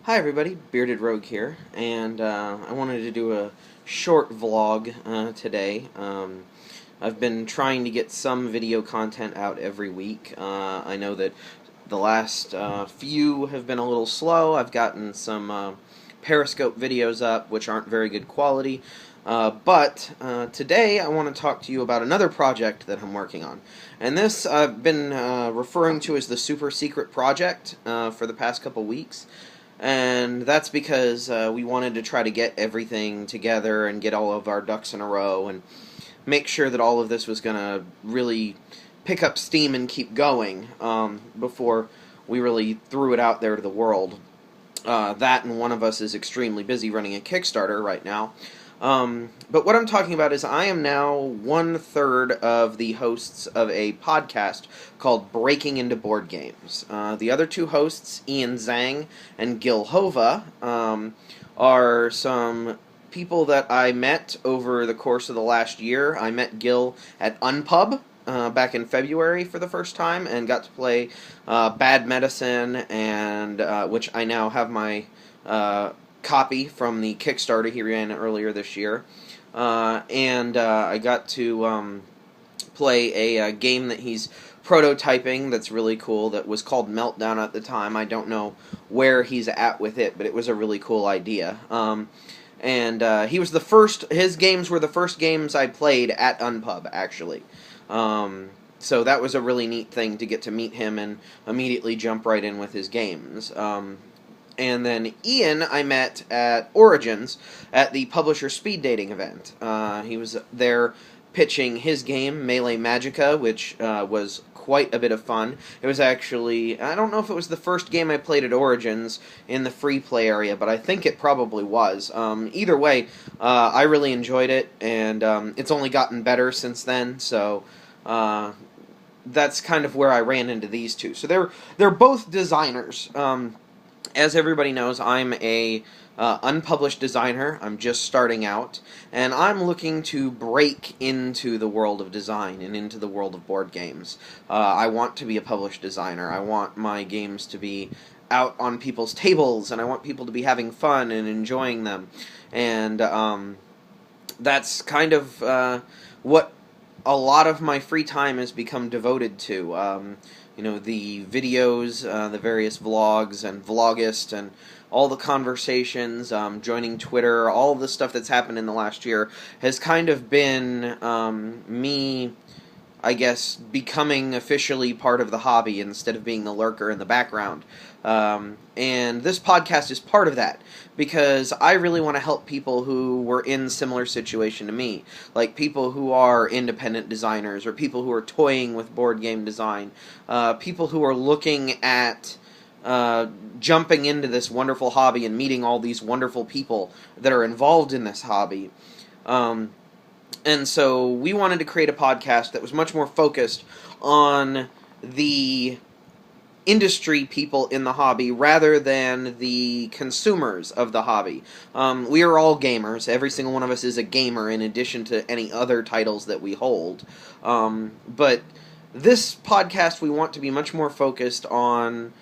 Hi everybody, Bearded Rogue here, and I wanted to do a short vlog today. I've been trying to get some video content out every week. I know that the last few have been a little slow. I've gotten some Periscope videos up, which aren't very good quality. But today I want to talk to you about another project that I'm working on. And this I've been referring to as the Super Secret Project for the past couple weeks. And that's because we wanted to try to get everything together and get all of our ducks in a row and make sure that all of this was going to really pick up steam and keep going before we really threw it out there to the world. That and one of us is extremely busy running a Kickstarter right now. But what I'm talking about is I am now 1/3 of the hosts of a podcast called Breaking into Board Games. The other two hosts, Ian Zang and Hova, are some people that I met over the course of the last year. I met Gil at Unpub back in February for the first time and got to play Bad Medicine, and which I now have my copy from the Kickstarter he ran earlier this year. I got to play a game that he's prototyping that's really cool that was called Meltdown at the time. I don't know where he's at with it, but it was a really cool idea. He was the first, his games were the first games I played at Unpub, actually. So that was a really neat thing to get to meet him and immediately jump right in with his games. And then Ian I met at Origins at the Publisher Speed Dating event. He was there pitching his game, Melee Magica, which was quite a bit of fun. It was actually, I don't know if it was the first game I played at Origins in the free play area, but I think it probably was. Either way, I really enjoyed it, and it's only gotten better since then, so that's kind of where I ran into these two. So they're both designers. As everybody knows, I'm a unpublished designer. I'm just starting out, and I'm looking to break into the world of design and into the world of board games. I want to be a published designer. I want my games to be out on people's tables, and I want people to be having fun and enjoying them. And that's kind of what a lot of my free time has become devoted to. The videos, the various vlogs and Vlogist and all the conversations, joining Twitter, all of the stuff that's happened in the last year has kind of been me, I guess, becoming officially part of the hobby instead of being the lurker in the background. And this podcast is part of that, because I really want to help people who were in similar situation to me, like people who are independent designers, or people who are toying with board game design, people who are looking at jumping into this wonderful hobby and meeting all these wonderful people that are involved in this hobby. And so we wanted to create a podcast that was much more focused on the industry people in the hobby rather than the consumers of the hobby. We are all gamers. Every single one of us is a gamer in addition to any other titles that we hold. But this podcast, we want to be much more focused on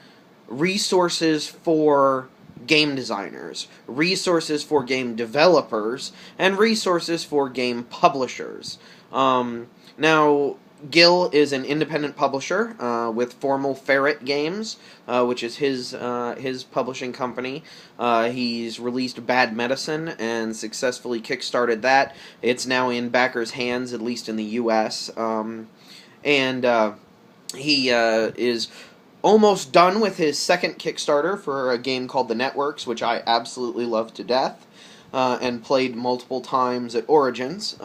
resources for game designers, resources for game developers, and resources for game publishers. Now, Gil is an independent publisher with Formal Ferret Games, which is his publishing company. He's released Bad Medicine and successfully kickstarted that. It's now in backers' hands, at least in the U.S. He is almost done with his second Kickstarter for a game called The Networks, which I absolutely love to death and played multiple times at Origins.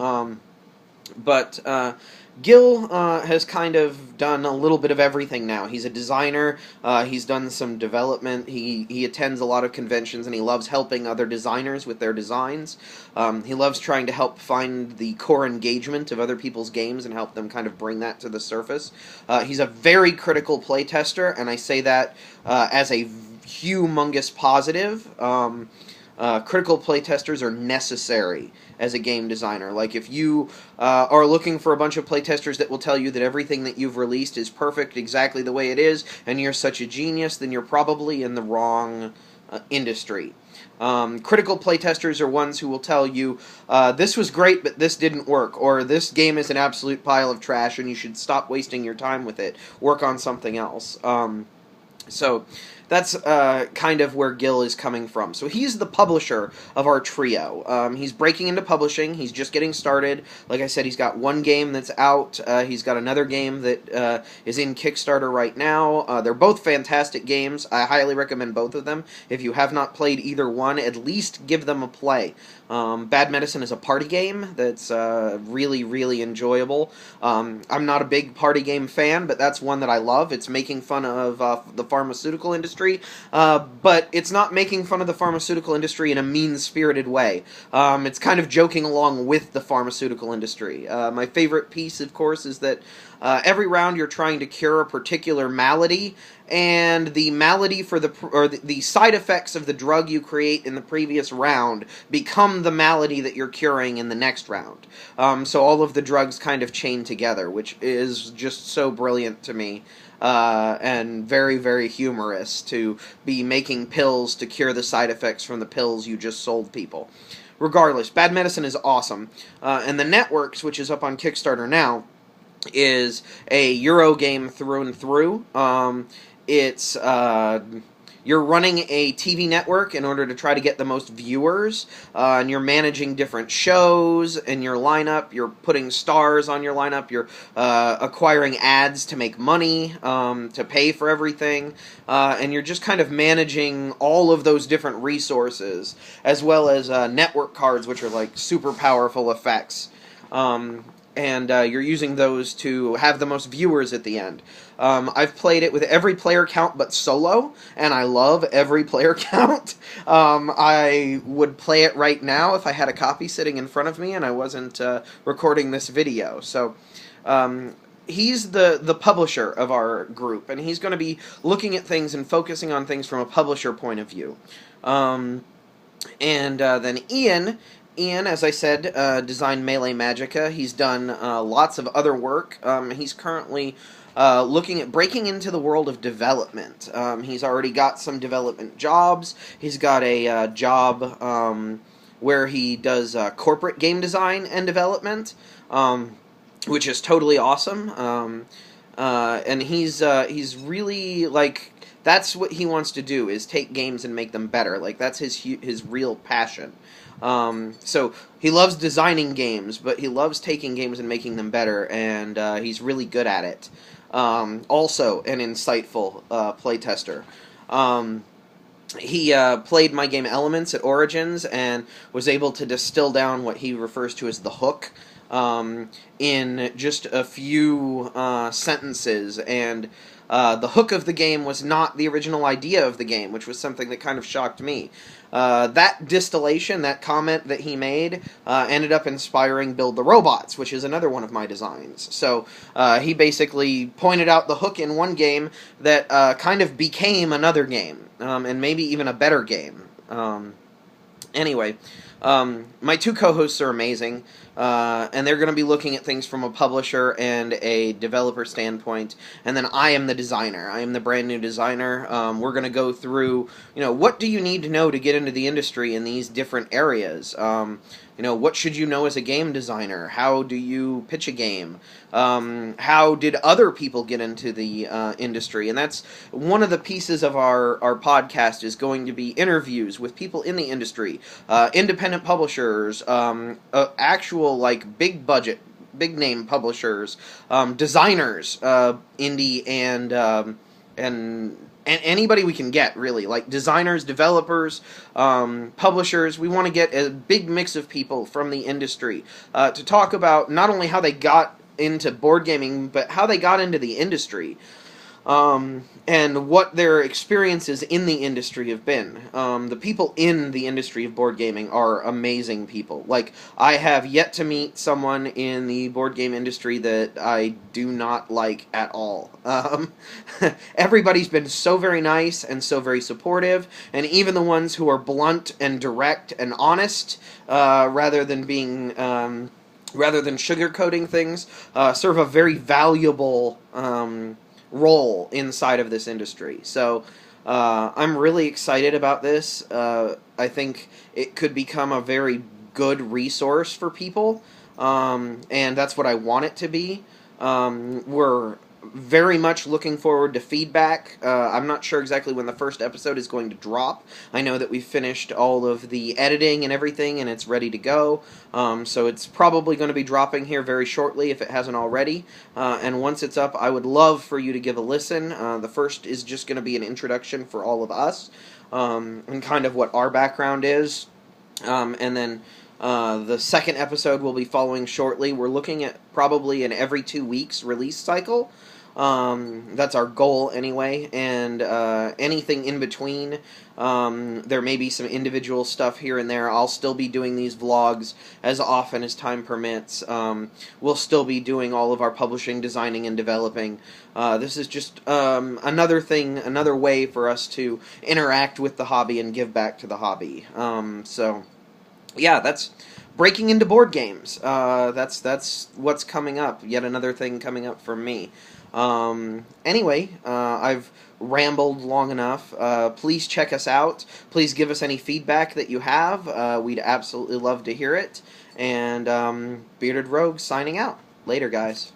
But Gil has kind of done a little bit of everything now. He's a designer, he's done some development, he attends a lot of conventions, and he loves helping other designers with their designs. He loves trying to help find the core engagement of other people's games and help them kind of bring that to the surface. He's a very critical playtester, and I say that as a humongous positive. Critical playtesters are necessary as a game designer. Like, if you are looking for a bunch of playtesters that will tell you that everything that you've released is perfect exactly the way it is, and you're such a genius, then you're probably in the wrong industry. Critical playtesters are ones who will tell you, this was great, but this didn't work, or this game is an absolute pile of trash and you should stop wasting your time with it. Work on something else. So that's kind of where Gil is coming from. So he's the publisher of our trio. He's breaking into publishing. He's just getting started. Like I said, he's got one game that's out. He's got another game that is in Kickstarter right now. They're both fantastic games. I highly recommend both of them. If you have not played either one, at least give them a play. Bad Medicine is a party game that's really, really enjoyable. I'm not a big party game fan, but that's one that I love. It's making fun of the pharmaceutical industry, but it's not making fun of the pharmaceutical industry in a mean-spirited way. It's kind of joking along with the pharmaceutical industry. My favorite piece, of course, is that every round you're trying to cure a particular malady, and the malady for the side effects of the drug you create in the previous round become the malady that you're curing in the next round. So all of the drugs kind of chain together, which is just so brilliant to me. And very, very humorous to be making pills to cure the side effects from the pills you just sold people. Regardless, Bad Medicine is awesome. And the Networks, which is up on Kickstarter now, is a Euro game through and through. It's you're running a TV network in order to try to get the most viewers, and you're managing different shows in your lineup. You're putting stars on your lineup. You're acquiring ads to make money, to pay for everything, and you're just kind of managing all of those different resources, as well as network cards, which are like super powerful effects. And you're using those to have the most viewers at the end. I've played it with every player count but solo, and I love every player count. I would play it right now if I had a copy sitting in front of me and I wasn't recording this video. So he's the publisher of our group, and he's going to be looking at things and focusing on things from a publisher point of view. And then Ian, as I said, designed Melee Magica. He's done lots of other work. He's currently looking at breaking into the world of development. He's already got some development jobs. He's got a job where he does corporate game design and development, which is totally awesome. And he's really, like, that's what he wants to do, is take games and make them better. Like, that's his real passion. So he loves designing games, but he loves taking games and making them better, and he's really good at it. Also an insightful playtester. He played my game Elements at Origins and was able to distill down what he refers to as the hook in just a few sentences, and the hook of the game was not the original idea of the game, which was something that kind of shocked me. That distillation, that comment that he made, ended up inspiring Build the Robots, which is another one of my designs. So he basically pointed out the hook in one game that kind of became another game, and maybe even a better game. Anyway, my two co-hosts are amazing, and they're going to be looking at things from a publisher and a developer standpoint, and then I am the designer. I am the brand new designer. We're going to go through, what do you need to know to get into the industry in these different areas? What should you know as a game designer? How do you pitch a game? How did other people get into the industry? And that's one of the pieces of our podcast, is going to be interviews with people in the industry, independent publishers, actual, like, big budget, big name publishers, designers, indie and anybody we can get, really, like designers, developers, publishers. We want to get a big mix of people from the industry to talk about not only how they got into board gaming, but how they got into the industry, and what their experiences in the industry have been. The people in the industry of board gaming are amazing people. Like, I have yet to meet someone in the board game industry that I do not like at all. Everybody's been so very nice and so very supportive, and even the ones who are blunt and direct and honest, rather than sugarcoating things, serve a very valuable role inside of this industry. So I'm really excited about this. I think it could become a very good resource for people, and that's what I want it to be. We're very much looking forward to feedback. I'm not sure exactly when the first episode is going to drop. I know that we've finished all of the editing and everything, and it's ready to go. So it's probably going to be dropping here very shortly if it hasn't already. And once it's up, I would love for you to give a listen. The first is just going to be an introduction for all of us, and kind of what our background is. And then the second episode will be following shortly. We're looking at probably an every 2 weeks release cycle. That's our goal anyway, and anything in between, there may be some individual stuff here and there. I'll still be doing these vlogs as often as time permits. We'll still be doing all of our publishing, designing, and developing. This is just another thing, another way for us to interact with the hobby and give back to the hobby. So, yeah, that's breaking into board games. That's what's coming up. Yet another thing coming up for me. Anyway, I've rambled long enough. Please check us out. Please give us any feedback that you have. We'd absolutely love to hear it. And Bearded Rogue signing out. Later, guys.